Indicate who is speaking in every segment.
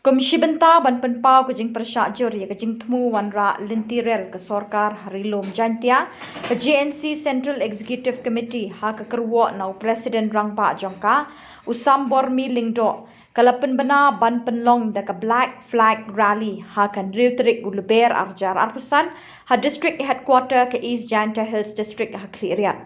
Speaker 1: Komisi Benta ban penpau ke jing persyak juri ke jing temu wan ra lintirel ke sorkar harilom jantia ke JNC Central Executive Committee ha ke kerwo nau Presiden Rangpa Jongka usam bormi lingdo kalapen bena ban penlong da ke Black Flag Rally ha kan riutrik guluber arjar arpusan ha district headquarter ke East Janta Hills District ha Kliriat.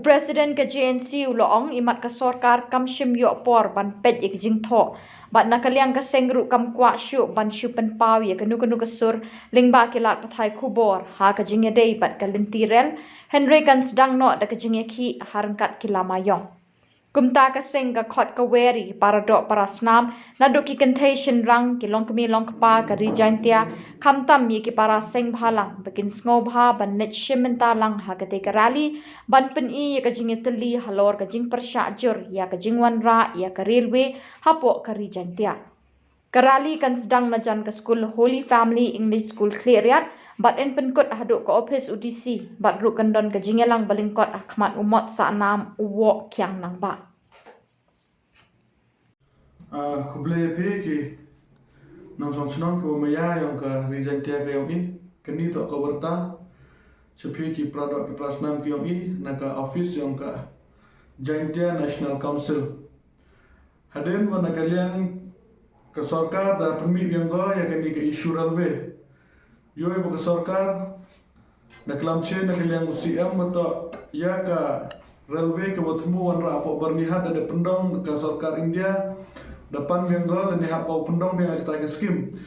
Speaker 1: Presiden ke JNC uloong imat ke sorkar kam shim yo por ban pet ik jing tho bat nakaliang ke sengru kam kwa shu ban shu pen pau ye kenu ke sur lingba kilat pathai kubor ha ke jing dei bat ke lintirel Henry kan sedang no da ke jing ki harangkat kilamayong kumta ka seng ka khot ka weri para dok para snam na do ki contation rang ki long kemi long pa ka rijantia khamtam ye ki para seng bhalang bakin sngo bha ban net shimenta lang ha ka te ka rally ban pen i ye ka jing tali halor ka jing persya jur ya ka jing wan ra ya ka railway hapo ka rijantia Karali kan sedang najan ke school Holy Family English School Kliriat bat en penkot haduk ke office UDC bat ru kendon ke jingelang balingkot akhmat umot sa nam uwo kyang nang ba.
Speaker 2: Kuble pe ki nong song snong ko maya yang ka rijantia ka yang i keni to ka warta sepi ki produk ki prasnam ki yang i naka office yang ka Jaintia National Council haden wana kalian ke sorkar da permit yang go ya kini ke isu railway yo ibu ke sorkar da kelam chen da kalian UCM atau ya ka railway ke bertemu wan ra apa bernihat ada pendong ke sorkar India depan yang go dan nihat apa pendong yang kita ke skim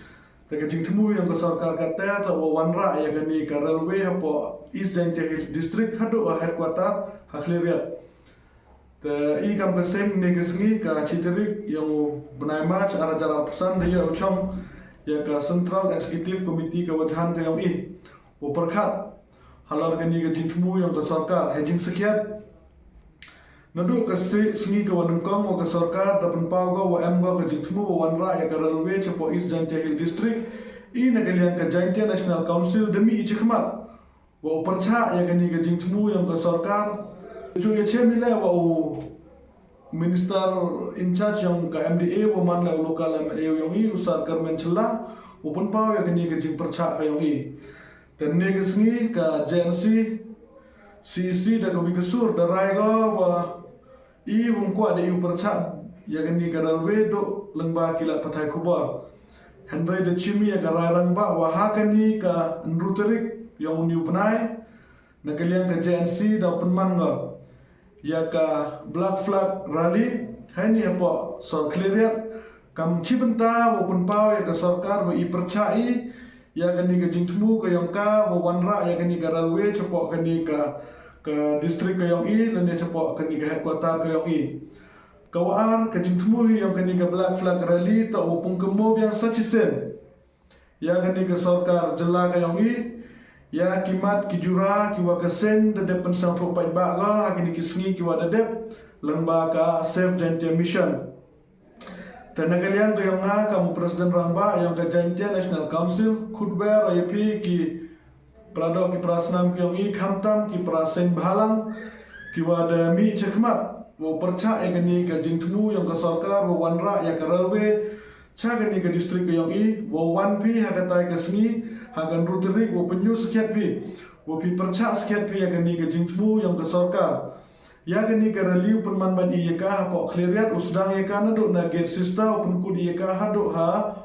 Speaker 2: da ke jing temu yang ke sorkar kata atau wan ra ya kini ke railway apa East Jaintia Hills District hadu headquarter Hakliriat i kam kesem ne kesngi ka citerik yang benai match ara jara pesan dia ucong ya ka Central Executive Committee ka wajahan ka yang i wo perkhat halar ka ni ka jintmu yang ka sarkar hejing sekiat nadu ka sngi ka wanengkong wo ka sarkar da penpau go wo em go ka jintmu wo wanra ya ka railway cepo East Jaintia Hill District i na kalian ka Jaintia National Council demi i chikmat wo percha ya ka ni ka jintmu yang ka sarkar Ju ya chem nilai wa minister in charge yang ka MDA wa man la lokal MDA yang i usar Karmen Chela upun pau ya kini ke jing percha ka yang i dan ne ke sngi ka JNC CC da ka bigasur da rai go wa i wong kwa da i percha ya kini ka railway do lengba kilat pathai kubar Henry de chimi ya ka rai rang ba wa ha kani ka nruterik yang uniu penai na kalian ka JNC da penman go ya ka Black Flag Rally hani apa so Kliriat kam cibenta wo penpau ya ka sarkar wo i percai ya kani ka jingtmu ka yang ka wo wanra ya kani ka railway cepo kani ka distrik ka yang i lene cepo kani ka headquarter ka yang i kawaan ka jingtmu yang kani ka Black Flag Rally ta wo pungkemo yang sachisen ya kani ka sarkar jela ka yang i ya kimat kijura kiwa kesen de depan sang tho pai ba ga kini kisngi kiwa de dep lengba ka Safe Jaintia Mission tanagalian ko yang kamu Presiden Rangba yang ka Jaintia National Council khudber ayepi ki prado ki prasnam ki yang i khamtam ki praseng bhalang kiwa de mi chekmat wo percha e gani ka jingtmu yang ka sarkar wo wanra ya ka railway cha gani ka district ka yang i wo wan pi hakatai ka sngi hagan ruterik wo penyu sekiat pi wo pi percha sekiat pi ya kani ke jingtmu yang ke sorkar ya kani ke rally penman ban i ka po Kliriat usdang ya kana do na gate sister pun kud i ka hadu ha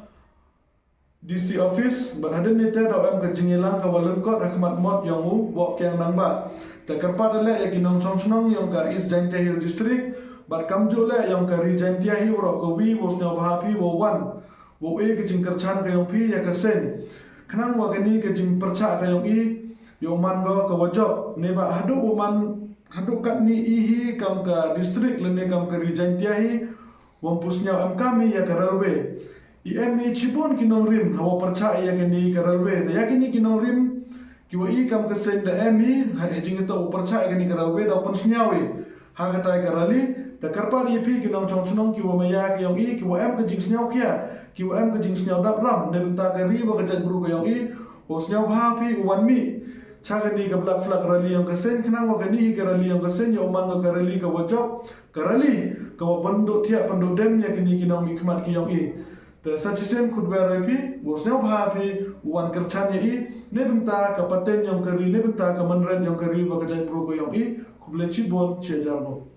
Speaker 2: DC office ban haden ni te da am ke jingilang ka walengkot hakmat mod yang mu wo kyang nang ba ta kerpat le ya kinong chong snong yang ka East Jaintia Hill District bat kamjo le yang ka Rijantia hi ro ko wi wo sno ba pi wo wan wo e ke jingkar chan ka yang pi ya ka sen kenang wa kani ke jing percha ka yang i yo man go ka wajok ne ba hadu man hadu kat ni i hi kam ka district lene kam ka Rijantia hi wong pusnya am kami ya ka railway i em i chibon kinong rim hawa percha ya kani ka railway ya kini kinong rim ki wa i kam ka sen da em i ha jing to percha ya kani ka railway da pon snyawe ha ka tai ka rali da karpa ni pi kinong chong chong ki wa maya ki yang i ki wa em ka jing snyaw kia QM ke jing snyau dap ram ne benta ke ri ba ke jan guru ke yang i o snyau ba pi wan mi cha ke ni ke Black Flag Rally yang ke sen kena wa ke ni ke rally yang ke sen yo man ke rally ke wajok ke rally ke wa pendo tiap pendo dem ya ke ni kinong ikmat ke yang i Te sacisem kudbero pi bosnya bah pi uan kercanya ne benta ka paten yang keri ne benta ka menren yang keri ba kajai pro ko yang kuble cibon cejarbo.